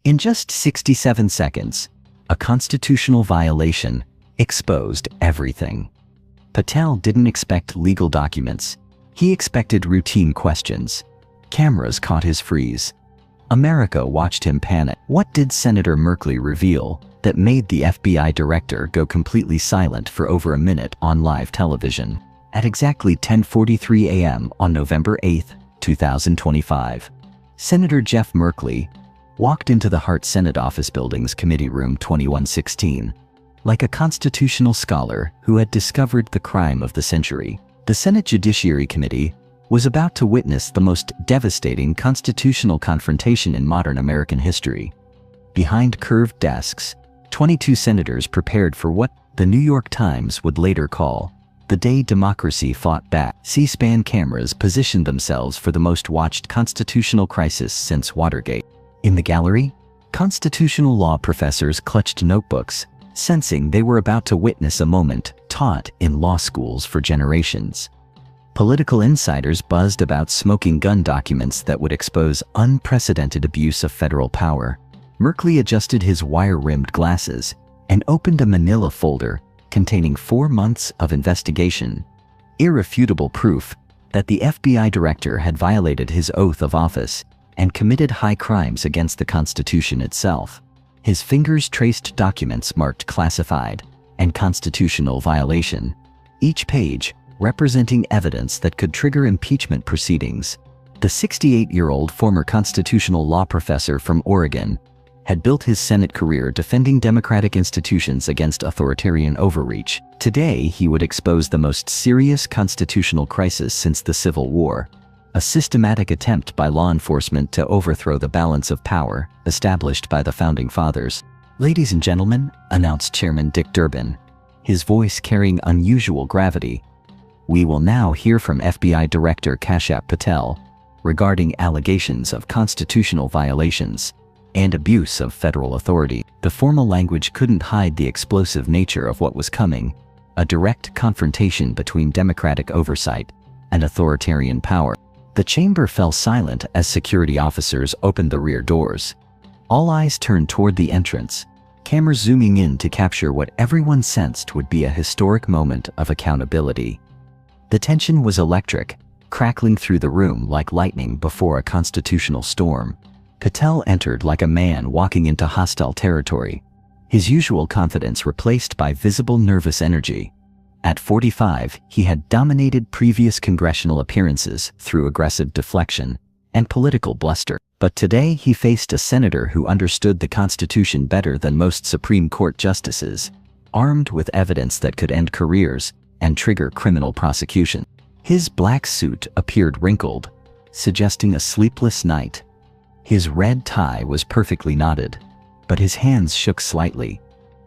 In just 67 seconds, a constitutional violation exposed everything. Patel didn't expect legal documents. He expected routine questions. Cameras caught his freeze. America watched him panic. What did Senator Merkley reveal that made the FBI director go completely silent for over a minute on live television? At exactly 10:43 a.m. on November 8, 2025, Senator Jeff Merkley walked into the Hart Senate Office Building's Committee Room 2116. Like a constitutional scholar who had discovered the crime of the century, the Senate Judiciary Committee was about to witness the most devastating constitutional confrontation in modern American history. Behind curved desks, 22 senators prepared for what the New York Times would later call the day democracy fought back. C-SPAN cameras positioned themselves for the most watched constitutional crisis since Watergate. In the gallery, constitutional law professors clutched notebooks, sensing they were about to witness a moment taught in law schools for generations. Political insiders buzzed about smoking gun documents that would expose unprecedented abuse of federal power. Merkley adjusted his wire-rimmed glasses and opened a manila folder containing 4 months of investigation, irrefutable proof that the FBI director had violated his oath of office and committed high crimes against the Constitution itself. His fingers traced documents marked classified and constitutional violation, each page representing evidence that could trigger impeachment proceedings. The 68-year-old former constitutional law professor from Oregon had built his Senate career defending democratic institutions against authoritarian overreach. Today, he would expose the most serious constitutional crisis since the Civil War, a systematic attempt by law enforcement to overthrow the balance of power established by the Founding Fathers. "Ladies and gentlemen," announced Chairman Dick Durbin, his voice carrying unusual gravity, "we will now hear from FBI Director Kash Patel regarding allegations of constitutional violations and abuse of federal authority." The formal language couldn't hide the explosive nature of what was coming, a direct confrontation between democratic oversight and authoritarian power. The chamber fell silent as security officers opened the rear doors. All eyes turned toward the entrance, cameras zooming in to capture what everyone sensed would be a historic moment of accountability. The tension was electric, crackling through the room like lightning before a constitutional storm. Patel entered like a man walking into hostile territory, his usual confidence replaced by visible nervous energy. At 45, he had dominated previous congressional appearances through aggressive deflection and political bluster. But today he faced a senator who understood the Constitution better than most Supreme Court justices, armed with evidence that could end careers and trigger criminal prosecution. His black suit appeared wrinkled, suggesting a sleepless night. His red tie was perfectly knotted, but his hands shook slightly,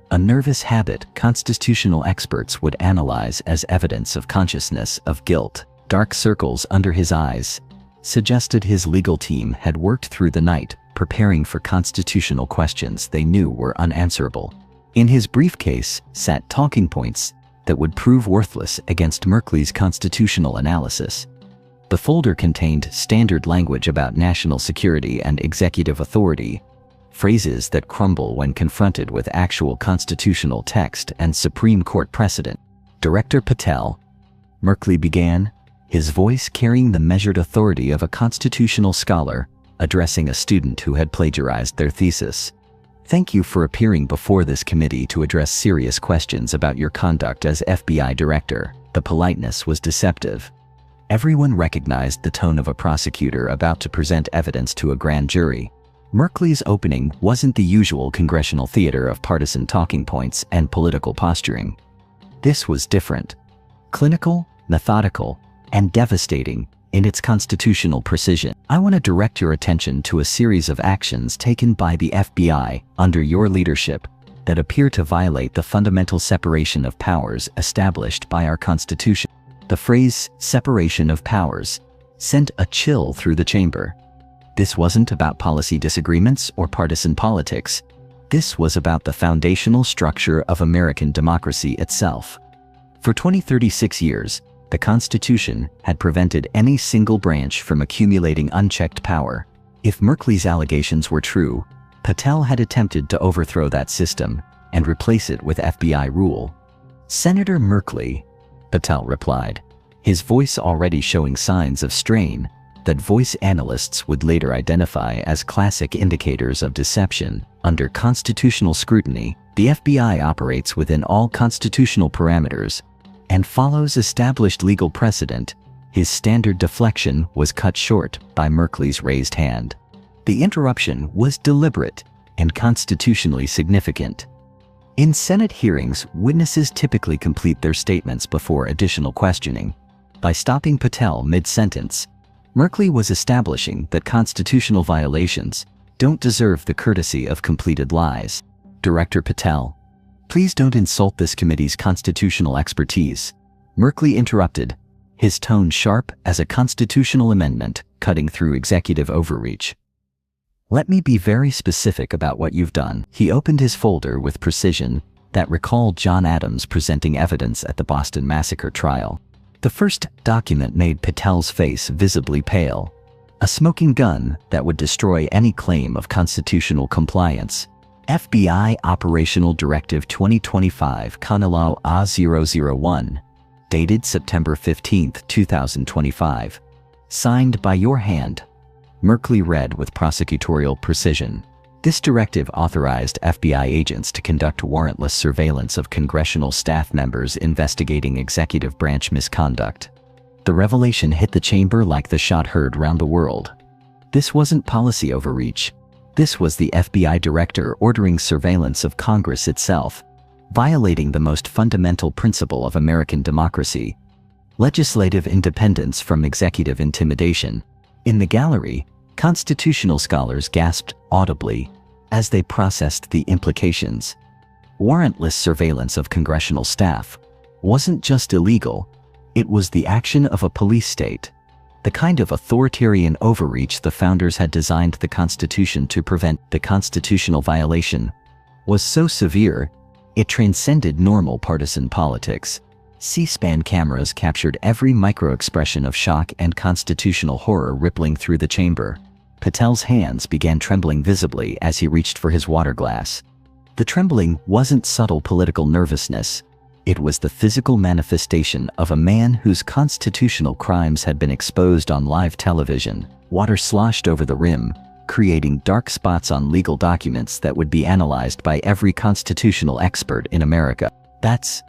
a nervous habit constitutional experts would analyze as evidence of consciousness of guilt. Dark circles under his eyes suggested his legal team had worked through the night preparing for constitutional questions they knew were unanswerable. In his briefcase sat talking points that would prove worthless against Merkley's constitutional analysis. The folder contained standard language about national security and executive authority, phrases that crumble when confronted with actual constitutional text and Supreme Court precedent. "Director Patel," Merkley began, his voice carrying the measured authority of a constitutional scholar addressing a student who had plagiarized their thesis. "Thank you for appearing before this committee to address serious questions about your conduct as FBI director." The politeness was deceptive. Everyone recognized the tone of a prosecutor about to present evidence to a grand jury. Merkley's opening wasn't the usual congressional theater of partisan talking points and political posturing. This was different. Clinical, methodical, and devastating in its constitutional precision. "I want to direct your attention to a series of actions taken by the FBI under your leadership that appear to violate the fundamental separation of powers established by our Constitution." The phrase "separation of powers" sent a chill through the chamber. This wasn't about policy disagreements or partisan politics. This was about the foundational structure of American democracy itself. For 36 years, the Constitution had prevented any single branch from accumulating unchecked power. If Merkley's allegations were true, Patel had attempted to overthrow that system and replace it with FBI rule. "Senator Merkley," Patel replied, his voice already showing signs of strain that voice analysts would later identify as classic indicators of deception. Under constitutional scrutiny, the FBI operates within all constitutional parameters and follows established legal precedent. His standard deflection was cut short by Merkley's raised hand. The interruption was deliberate and constitutionally significant. In Senate hearings, witnesses typically complete their statements before additional questioning. By stopping Patel mid-sentence, Merkley was establishing that constitutional violations don't deserve the courtesy of completed lies. "Director Patel, please don't insult this committee's constitutional expertise," Merkley interrupted, his tone sharp as a constitutional amendment cutting through executive overreach. "Let me be very specific about what you've done." He opened his folder with precision that recalled John Adams presenting evidence at the Boston Massacre trial. The first document made Patel's face visibly pale. A smoking gun that would destroy any claim of constitutional compliance. FBI Operational Directive 2025 Conelaw A001, dated September 15, 2025. Signed by your hand, Merkley read with prosecutorial precision. This directive authorized FBI agents to conduct warrantless surveillance of congressional staff members investigating executive branch misconduct. The revelation hit the chamber like the shot heard round the world. This wasn't policy overreach. This was the FBI director ordering surveillance of Congress itself, violating the most fundamental principle of American democracy: legislative independence from executive intimidation. In the gallery, constitutional scholars gasped audibly as they processed the implications. Warrantless surveillance of congressional staff wasn't just illegal, it was the action of a police state. The kind of authoritarian overreach the founders had designed the Constitution to prevent. The constitutional violation was so severe, it transcended normal partisan politics. C-SPAN cameras captured every micro-expression of shock and constitutional horror rippling through the chamber. Patel's hands began trembling visibly as he reached for his water glass. The trembling wasn't subtle political nervousness. It was the physical manifestation of a man whose constitutional crimes had been exposed on live television. Water sloshed over the rim, creating dark spots on legal documents that would be analyzed by every constitutional expert in America. That's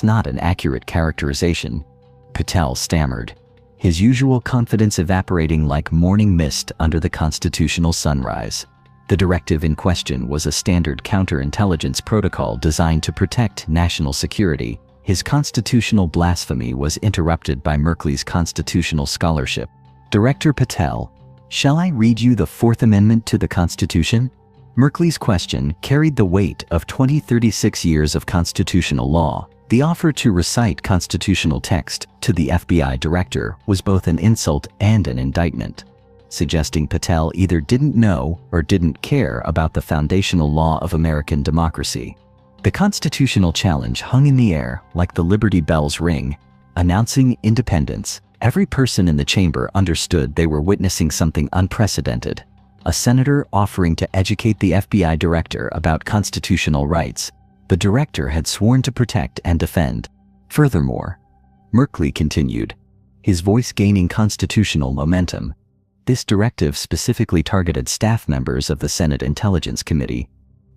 not an accurate characterization," Patel stammered, his usual confidence evaporating like morning mist under the constitutional sunrise. The directive in question was a standard counterintelligence protocol designed to protect national security. His constitutional blasphemy was interrupted by Merkley's constitutional scholarship. "Director Patel, shall I read you the Fourth Amendment to the Constitution?" Merkley's question carried the weight of 36 years of constitutional law. The offer to recite constitutional text to the FBI director was both an insult and an indictment, suggesting Patel either didn't know or didn't care about the foundational law of American democracy. The constitutional challenge hung in the air like the Liberty Bells ring, announcing independence. Every person in the chamber understood they were witnessing something unprecedented. A senator offering to educate the FBI director about constitutional rights the director had sworn to protect and defend. Furthermore, Merkley continued, his voice gaining constitutional momentum, this directive specifically targeted staff members of the Senate Intelligence Committee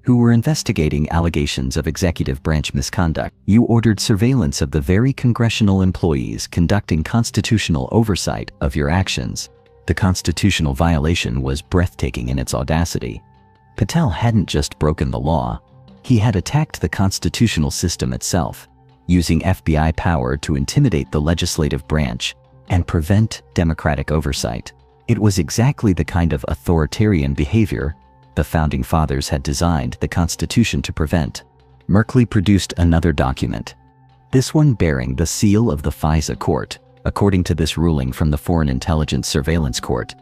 who were investigating allegations of executive branch misconduct. You ordered surveillance of the very congressional employees conducting constitutional oversight of your actions. The constitutional violation was breathtaking in its audacity. Patel hadn't just broken the law. He had attacked the constitutional system itself, using FBI power to intimidate the legislative branch and prevent democratic oversight. It was exactly the kind of authoritarian behavior the Founding Fathers had designed the Constitution to prevent. Merkley produced another document, this one bearing the seal of the FISA court, according to this ruling from the Foreign Intelligence Surveillance Court,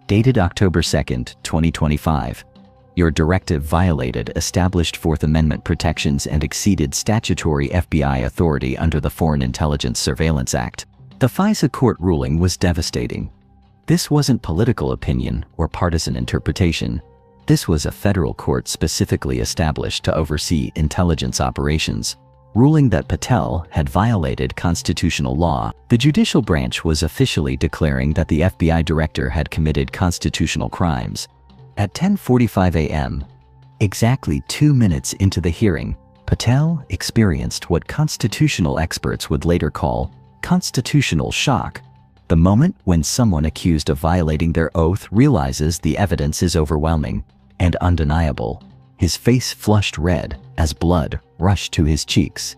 dated October 2, 2025. Your directive violated established Fourth Amendment protections and exceeded statutory FBI authority under the Foreign Intelligence Surveillance Act. The FISA court ruling was devastating. This wasn't political opinion or partisan interpretation. This was a federal court specifically established to oversee intelligence operations, ruling that Patel had violated constitutional law. The judicial branch was officially declaring that the FBI director had committed constitutional crimes. At 10:45 a.m., exactly 2 minutes into the hearing, Patel experienced what constitutional experts would later call constitutional shock. The moment when someone accused of violating their oath realizes the evidence is overwhelming and undeniable. His face flushed red as blood rushed to his cheeks.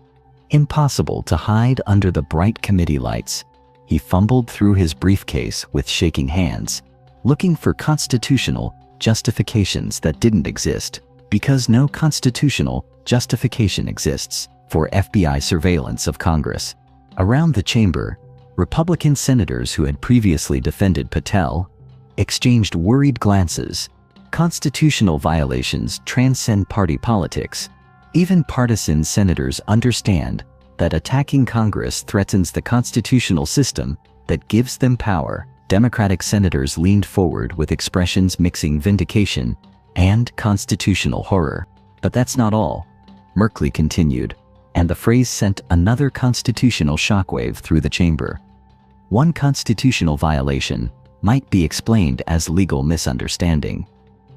Impossible to hide under the bright committee lights, he fumbled through his briefcase with shaking hands, looking for constitutional justifications that didn't exist, because no constitutional justification exists for FBI surveillance of Congress. Around the chamber, Republican senators who had previously defended Patel exchanged worried glances. Constitutional violations transcend party politics. Even partisan senators understand that attacking Congress threatens the constitutional system that gives them power. Democratic senators leaned forward with expressions mixing vindication and constitutional horror. But that's not all, Merkley continued, and the phrase sent another constitutional shockwave through the chamber. One constitutional violation might be explained as legal misunderstanding.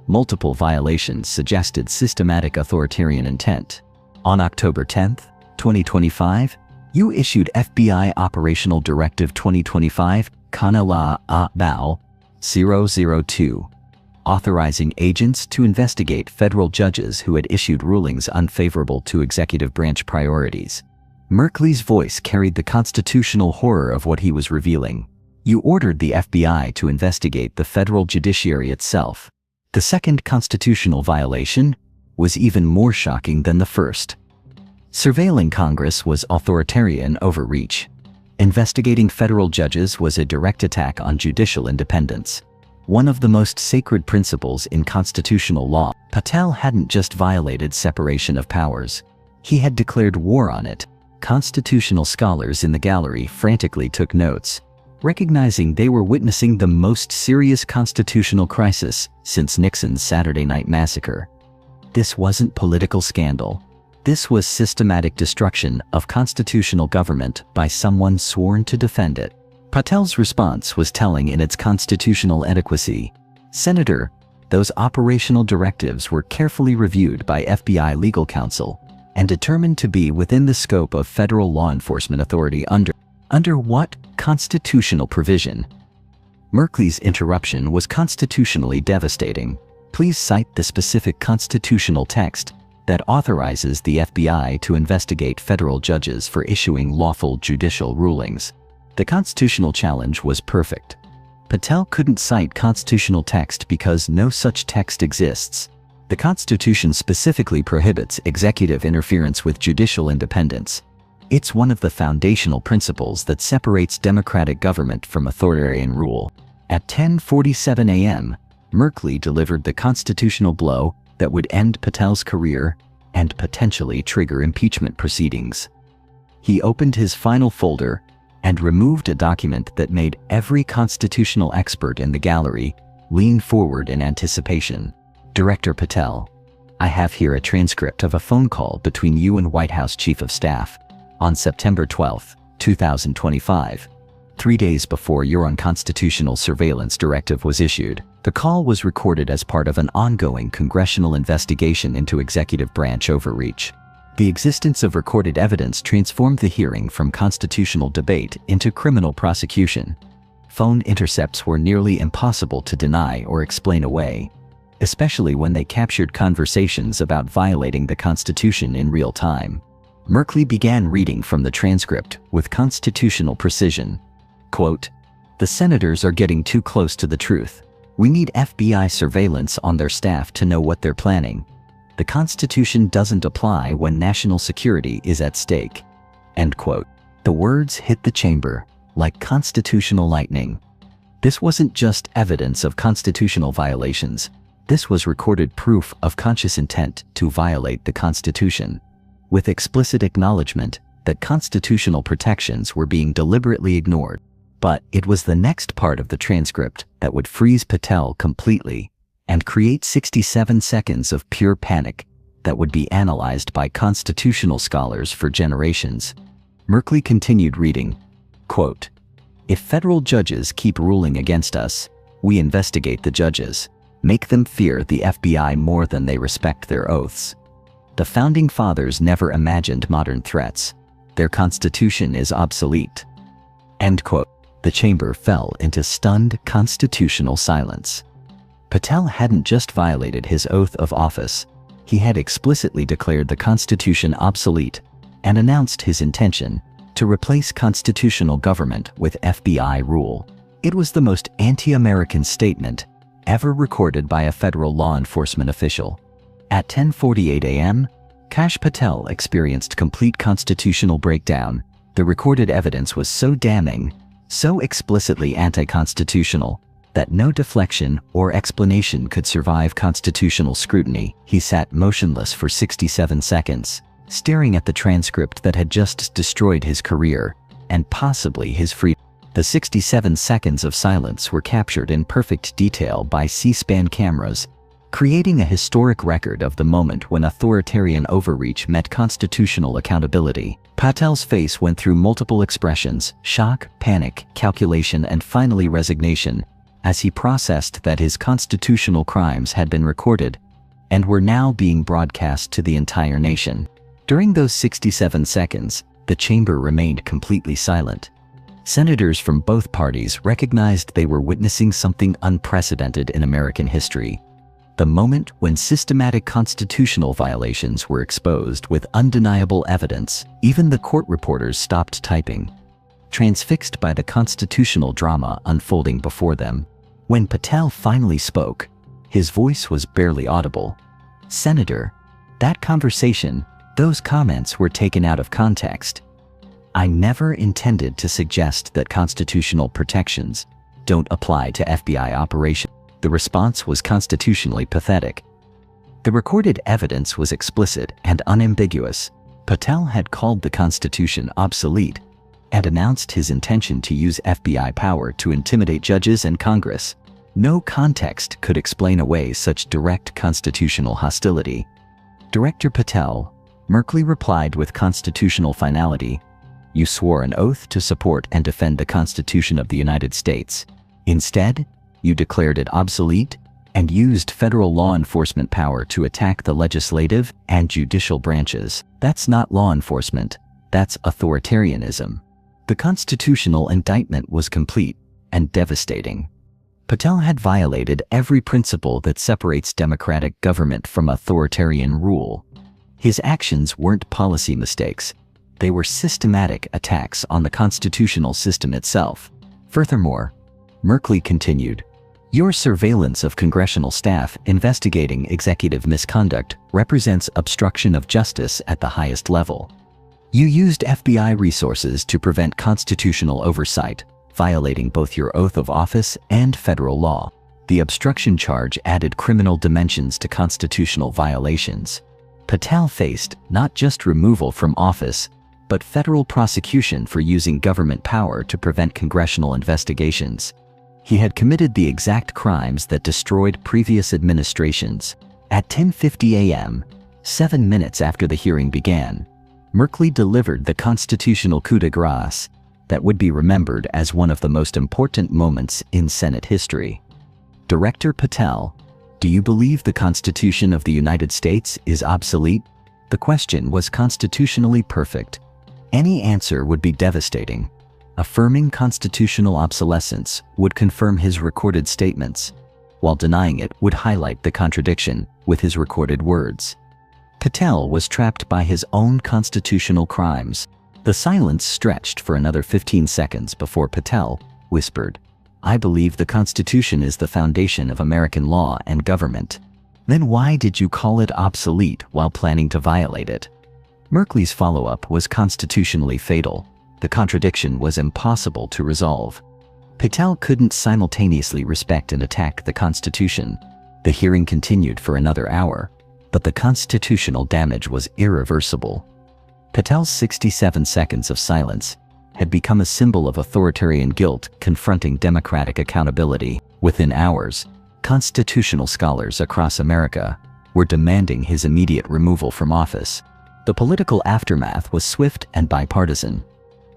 Multiple violations suggested systematic authoritarian intent. On October 10, 2025, you issued FBI Operational Directive 2025 Kanala Bao 002, authorizing agents to investigate federal judges who had issued rulings unfavorable to executive branch priorities. Merkley's voice carried the constitutional horror of what he was revealing. You ordered the FBI to investigate the federal judiciary itself. The second constitutional violation was even more shocking than the first. Surveilling Congress was authoritarian overreach. Investigating federal judges was a direct attack on judicial independence, one of the most sacred principles in constitutional law. Patel hadn't just violated separation of powers. He had declared war on it. Constitutional scholars in the gallery frantically took notes, recognizing they were witnessing the most serious constitutional crisis since Nixon's Saturday Night Massacre. This wasn't political scandal. This was systematic destruction of constitutional government by someone sworn to defend it. Patel's response was telling in its constitutional adequacy. Senator, those operational directives were carefully reviewed by FBI legal counsel and determined to be within the scope of federal law enforcement authority under what constitutional provision? Merkley's interruption was constitutionally devastating. Please cite the specific constitutional text that authorizes the FBI to investigate federal judges for issuing lawful judicial rulings. The constitutional challenge was perfect. Patel couldn't cite constitutional text because no such text exists. The Constitution specifically prohibits executive interference with judicial independence. It's one of the foundational principles that separates democratic government from authoritarian rule. At 10:47 a.m., Merkley delivered the constitutional blow that would end Patel's career and potentially trigger impeachment proceedings. He opened his final folder and removed a document that made every constitutional expert in the gallery lean forward in anticipation. Director Patel, I have here a transcript of a phone call between you and White House Chief of Staff on September 12, 2025, 3 days before your unconstitutional surveillance directive was issued. The call was recorded as part of an ongoing congressional investigation into executive branch overreach. The existence of recorded evidence transformed the hearing from constitutional debate into criminal prosecution. Phone intercepts were nearly impossible to deny or explain away, especially when they captured conversations about violating the Constitution in real time. Merkley began reading from the transcript with constitutional precision. Quote, "The senators are getting too close to the truth. We need FBI surveillance on their staff to know what they're planning. The Constitution doesn't apply when national security is at stake." End quote. The words hit the chamber like constitutional lightning. This wasn't just evidence of constitutional violations. This was recorded proof of conscious intent to violate the Constitution, with explicit acknowledgement that constitutional protections were being deliberately ignored. But it was the next part of the transcript that would freeze Patel completely and create 67 seconds of pure panic that would be analyzed by constitutional scholars for generations. Merkley continued reading, quote, "If federal judges keep ruling against us, we investigate the judges, make them fear the FBI more than they respect their oaths. The Founding Fathers never imagined modern threats. Their Constitution is obsolete." End quote. The chamber fell into stunned constitutional silence. Patel hadn't just violated his oath of office, he had explicitly declared the Constitution obsolete and announced his intention to replace constitutional government with FBI rule. It was the most anti-American statement ever recorded by a federal law enforcement official. At 10:48 a.m., Kash Patel experienced complete constitutional breakdown. The recorded evidence was so damning, so explicitly anti-constitutional, that no deflection or explanation could survive constitutional scrutiny. He sat motionless for 67 seconds, staring at the transcript that had just destroyed his career and possibly his freedom. The 67 seconds of silence were captured in perfect detail by C-SPAN cameras, creating a historic record of the moment when authoritarian overreach met constitutional accountability. Patel's face went through multiple expressions: shock, panic, calculation, and finally resignation, as he processed that his constitutional crimes had been recorded and were now being broadcast to the entire nation. During those 67 seconds, the chamber remained completely silent. Senators from both parties recognized they were witnessing something unprecedented in American history. The moment when systematic constitutional violations were exposed with undeniable evidence. Even the court reporters stopped typing, transfixed by the constitutional drama unfolding before them. When Patel finally spoke, his voice was barely audible. "Senator, that conversation, those comments were taken out of context. I never intended to suggest that constitutional protections don't apply to FBI operations." The response was constitutionally pathetic. The recorded evidence was explicit and unambiguous. Patel had called the Constitution obsolete and announced his intention to use FBI power to intimidate judges and Congress. No context could explain away such direct constitutional hostility. "Director Patel," Merkley replied with constitutional finality, "you swore an oath to support and defend the Constitution of the United States. Instead, you declared it obsolete and used federal law enforcement power to attack the legislative and judicial branches. That's not law enforcement, that's authoritarianism." The constitutional indictment was complete and devastating. Patel had violated every principle that separates democratic government from authoritarian rule. His actions weren't policy mistakes. They were systematic attacks on the constitutional system itself. Furthermore, Merkley continued, "Your surveillance of congressional staff investigating executive misconduct represents obstruction of justice at the highest level. You used FBI resources to prevent constitutional oversight, violating both your oath of office and federal law. The obstruction charge added criminal dimensions to constitutional violations." Patel faced not just removal from office, but federal prosecution for using government power to prevent congressional investigations. He had committed the exact crimes that destroyed previous administrations. At 10:50 a.m., 7 minutes after the hearing began, Merkley delivered the constitutional coup de grace that would be remembered as one of the most important moments in Senate history. "Director Patel, do you believe the Constitution of the United States is obsolete?" The question was constitutionally perfect. Any answer would be devastating. Affirming constitutional obsolescence would confirm his recorded statements, while denying it would highlight the contradiction with his recorded words. Patel was trapped by his own constitutional crimes. The silence stretched for another 15 seconds before Patel whispered, "I believe the Constitution is the foundation of American law and government." "Then why did you call it obsolete while planning to violate it?" Merkley's follow-up was constitutionally fatal. The contradiction was impossible to resolve. Patel couldn't simultaneously respect and attack the Constitution. The hearing continued for another hour, but the constitutional damage was irreversible. Patel's 67 seconds of silence had become a symbol of authoritarian guilt confronting democratic accountability. Within hours, Constitutional scholars across America were demanding his immediate removal from office. The political aftermath was swift and bipartisan.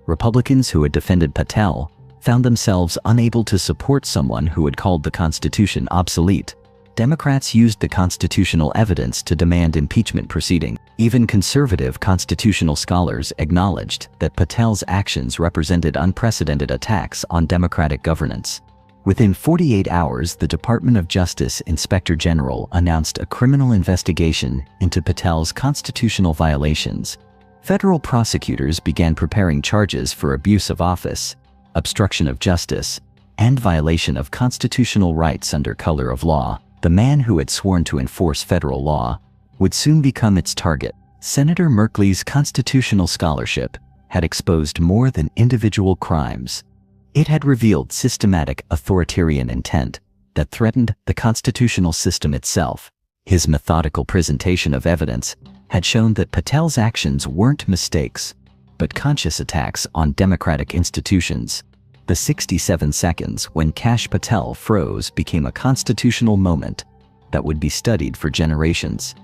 Republicans who had defended Patel found themselves unable to support someone who had called the Constitution obsolete. Democrats used the constitutional evidence to demand impeachment proceedings. Even conservative constitutional scholars acknowledged that Patel's actions represented unprecedented attacks on democratic governance. Within 48 hours, the Department of Justice Inspector General announced a criminal investigation into Patel's constitutional violations. Federal prosecutors began preparing charges for abuse of office, obstruction of justice, and violation of constitutional rights under color of law. The man who had sworn to enforce federal law would soon become its target. Senator Merkley's constitutional scholarship had exposed more than individual crimes. It had revealed systematic authoritarian intent that threatened the constitutional system itself. His methodical presentation of evidence had shown that Patel's actions weren't mistakes, but conscious attacks on democratic institutions. The 67 seconds when Kash Patel froze became a constitutional moment that would be studied for generations.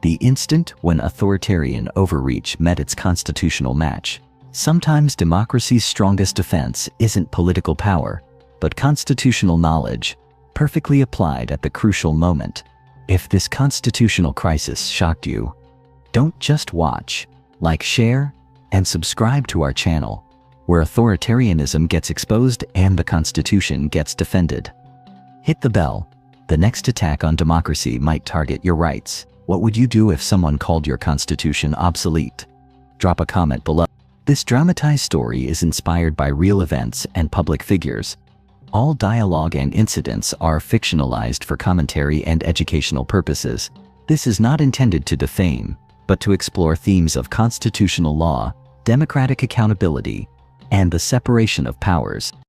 The instant when authoritarian overreach met its constitutional match. Sometimes democracy's strongest defense isn't political power, but constitutional knowledge, perfectly applied at the crucial moment. If this constitutional crisis shocked you, don't just watch, like, share, and subscribe to our channel, where authoritarianism gets exposed and the Constitution gets defended. Hit the bell. The next attack on democracy might target your rights. What would you do if someone called your Constitution obsolete? Drop a comment below. This dramatized story is inspired by real events and public figures. All dialogue and incidents are fictionalized for commentary and educational purposes. This is not intended to defame, but to explore themes of constitutional law, democratic accountability, and the separation of powers.